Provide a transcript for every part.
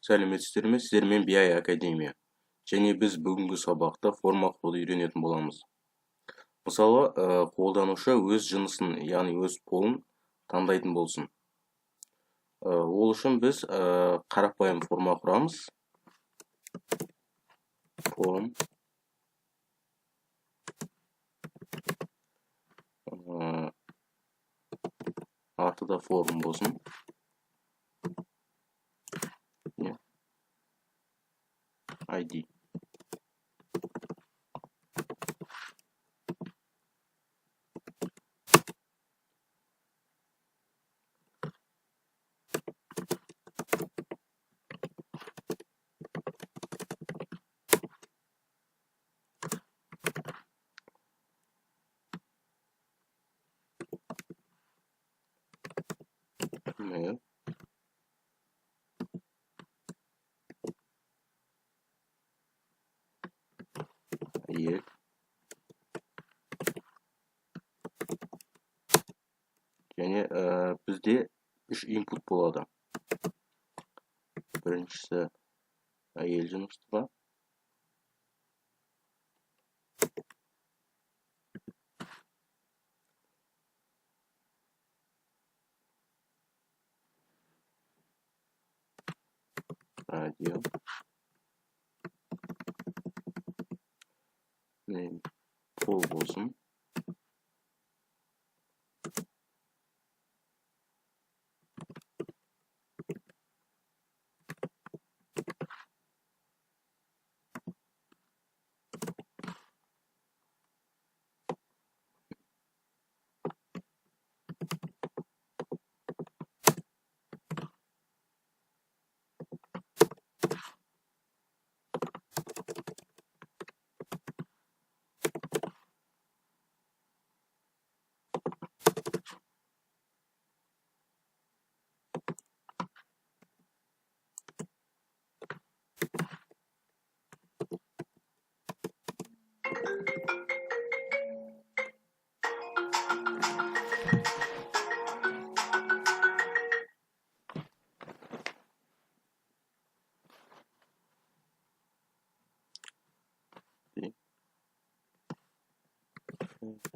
Сәлеметсіздер ме? Сіздермен BI Академия. Және біз бүгінгі сабақта форма құруды үйренетін боламыз. Мысалы, қолданушы өз жынысын, яғни өз полын таңдайтын болсын. Ол үшін біз қарапайым форма құрамыз. Form аты да form болсын. ID. Mail. Ел. Және бізде 3 input болады. Біріншісі әйел жыныстығы. Радио. Пол болсын.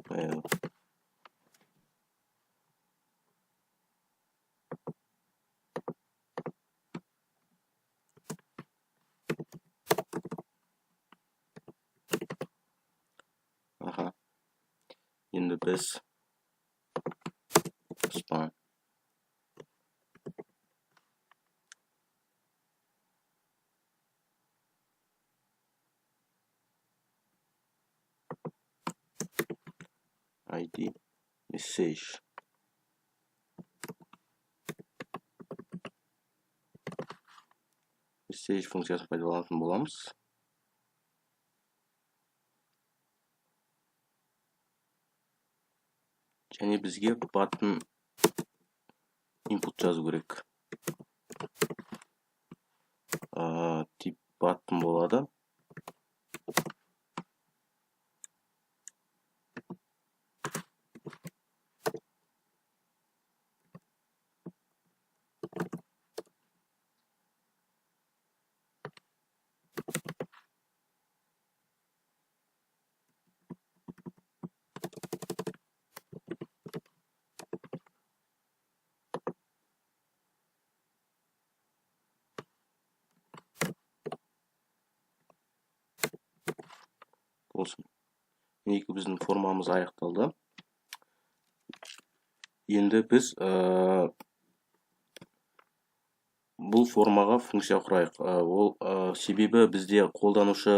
Mail. Енді біз span ID message функциясын пайдаланатын боламыз. Және бізге button input жазу керек. Тип button болады. Болсын. Мінекей біздің формамыз аяқталды. Енді біз бұл формаға функция құрайық. Себебі бізде қолданушы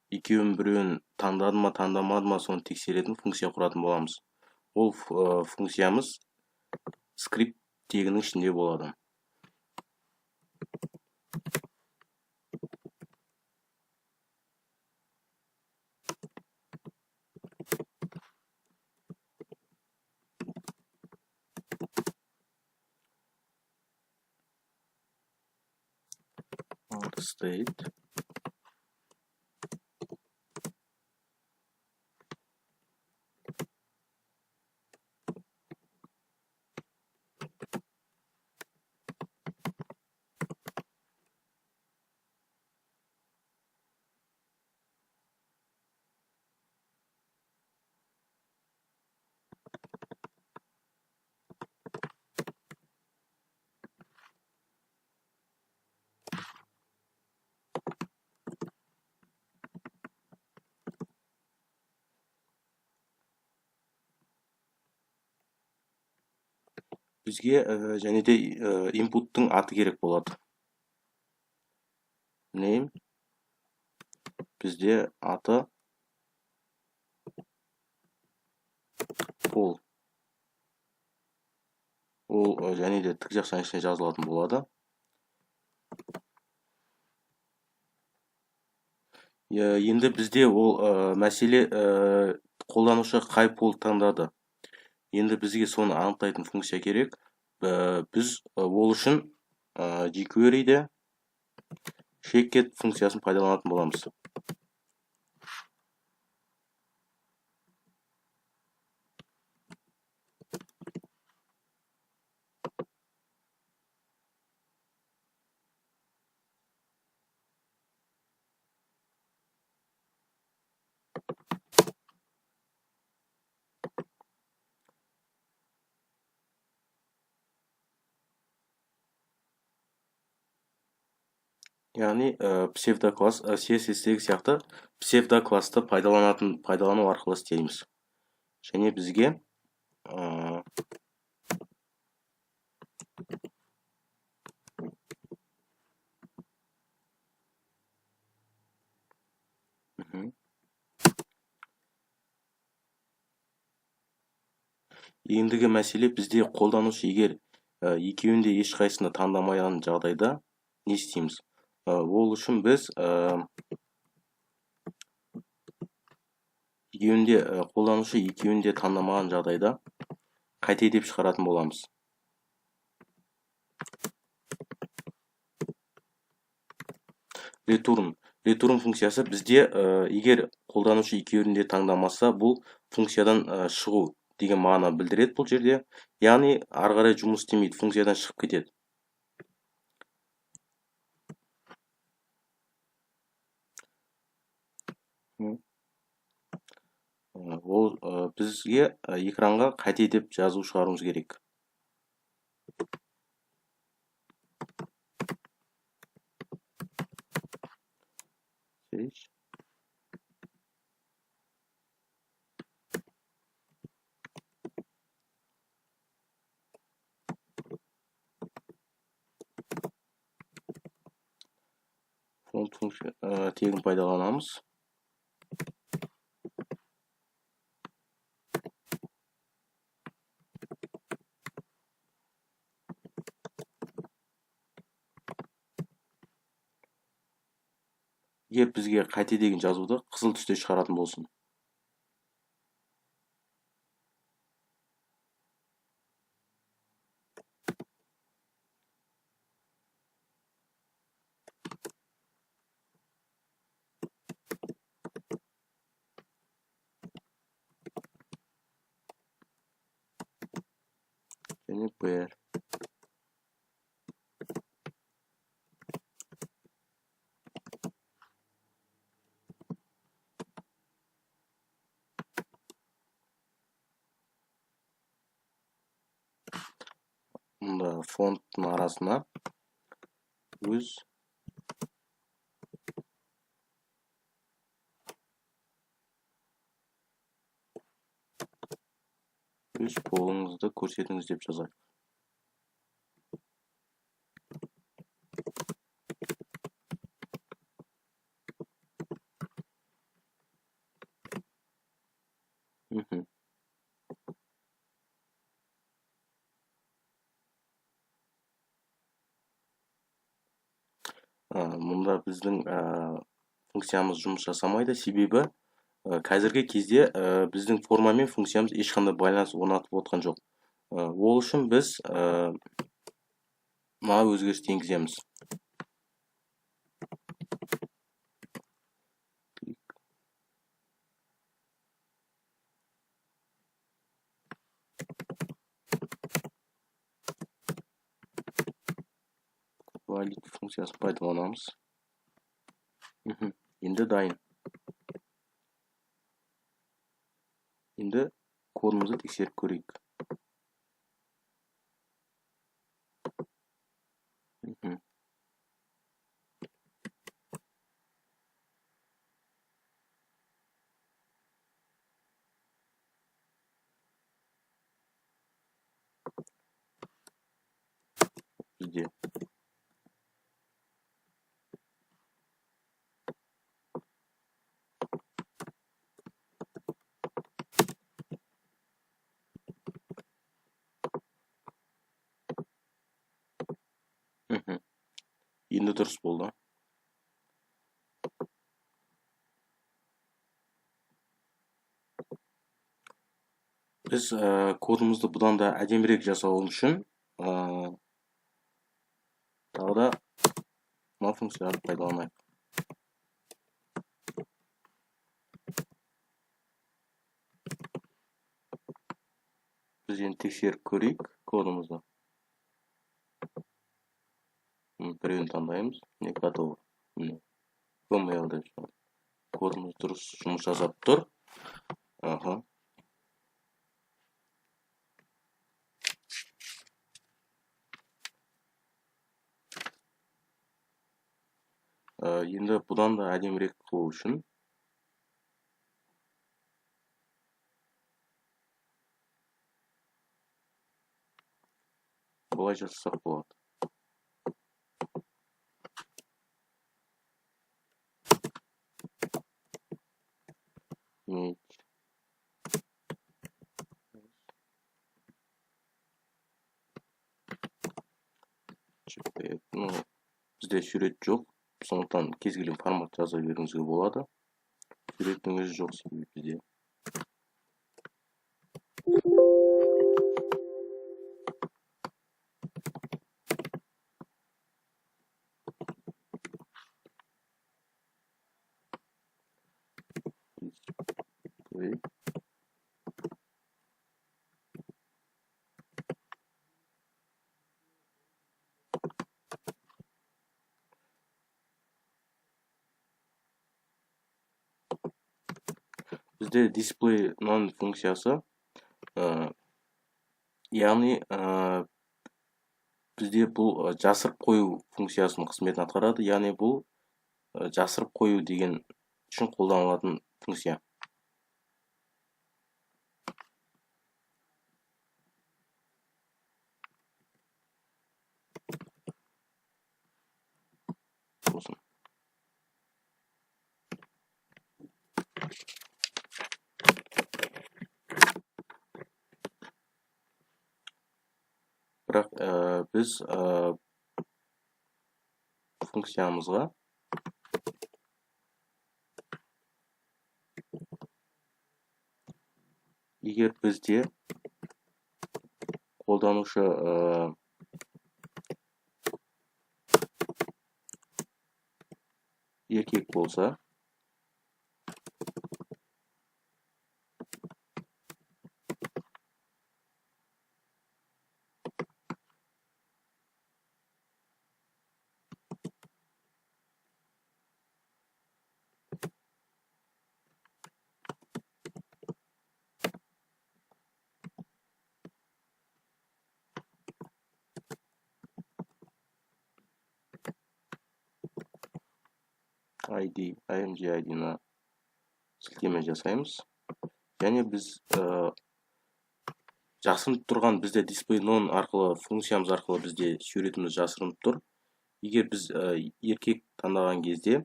екеуін біреуін таңдады ма, таңдамады ма, соны тексеретін функция құратын боламыз. Ол функциямыз скрипт тегінің ішінде болады. State бізге және де input'тың аты керек болады. Name бізде аты Paul. Ол және де тік жақшаның ішіне жазылатын болады. Енді бізде ол мәселе қолданушы қай пол таңдады. Енді бізге соны анықтайтын функция керек. Біз ол үшін jQuery'де checkget функциясын пайдаланатын боламыз. Яғни псевдокласс CSS-тегі сияқты псевдоклассты пайдалану арқылы істейміз. Және бізге ендігі мәселе бізде қолданушы егер екеуінде ешқайсыны таңдамаған жағдайда не істейміз? Ол үшін біз қолданушы екеуінде таңдамаған жағдайда қате деп шығаратын боламыз. Return функциясы бізде егер қолданушы екеуінде таңдамаса, бұл функциядан шығу деген мағына білдіреді бұл жерде. Яғни ары қарай жұмыс істемейді, функциядан шығып кетеді. Ол бізге экранға қате деп жазу шығаруымыз керек. Фонд функция тегін пайдаланамыз. Егер бізге қате деген жазуды қызыл түсте шығаратын болсын. Және PR. Мұнда фонттың арасына өз полыңызды көрсетіңіз деп жазайық. Мұнда біздің функциямыз жұмыс жасамайды, себебі қазіргі кезде біздің формамен функциямыз ешқандай байланыс орнатып отқан жоқ. Ол үшін біз мына өзгерісті енгіземіз. Valid функциясын пайдаланамыз. Енді дайын. Енді кодымызды тексеріп көрейік. бізде. Енді дұрыс болды. Біз кодымызды бұдан да әдемірек жасау үшін тағы да мына функцияларды пайдаланайық. Біз енді тексеріп көрейік кодымызды. Біреуін таңдаймыз. Не готово. HTML деп шығады. Кодымыз дұрыс жұмыс жасап тұр. Енді бұдан да әдемірек қылу үшін былай жасасақ болады. Бізде сурет жоқ, сондықтан кез келген формат жаза беруіңізге болады. Суреттің өзі жоқ себебі бізде. Бізде display none функциясы, яғни бізде бұл жасырып қою функциясының қызметін атқарады, яғни бұл жасырып қою деген үшін қолданылатын функция. Бірақ біз функциямызға егер бізде қолданушы еркек болса, img ID-на сілтеме жасаймыз. Және біз жасырынып тұрған бізде display none арқылы, функциямыз арқылы бізде суретіміз жасырынып тұр. Егер біз еркек таңдаған кезде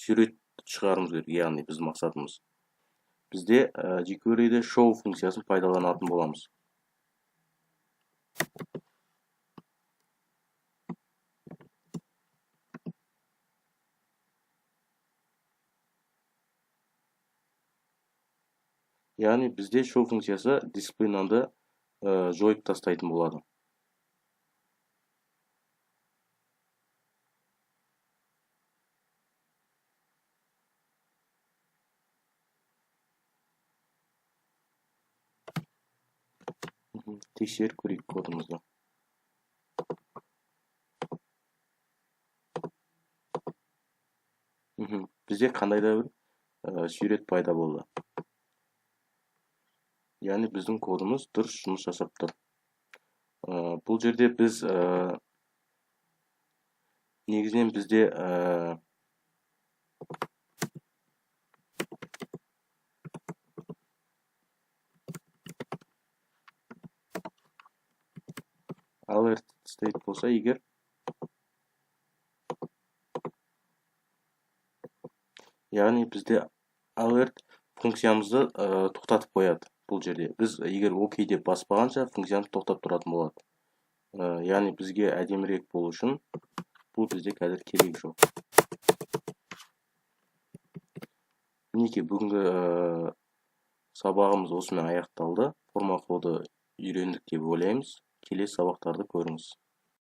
сурет шығарымыз керек, яғни біз мақсатымыз. Бізде jQuery'де show функциясын пайдаланатын боламыз. Яғни бізде show функциясы display none'ды жойып тастайтын болады. Тексеріп көрейік кодымызды. Бізде қандай да бір сурет пайда болды. Яғни біздің кодымыз дұрыс жұмыс жасап тұр. Бұл жерде біз негізінен бізде alert state болса егер, яғни бізде alert функциямызды тоқтатып қояды бұл жерде. Біз егер OK деп баспағанша функциямыз тоқтап тұратын болады. Яғни бізге әдемірек болу үшін бұл бізде қазір керек жоқ. Мінекей бүгінгі сабағымыз осымен аяқталды. Форма коды үйрендік деп ойлаймыз. Келесі сабақтарды көріңіз.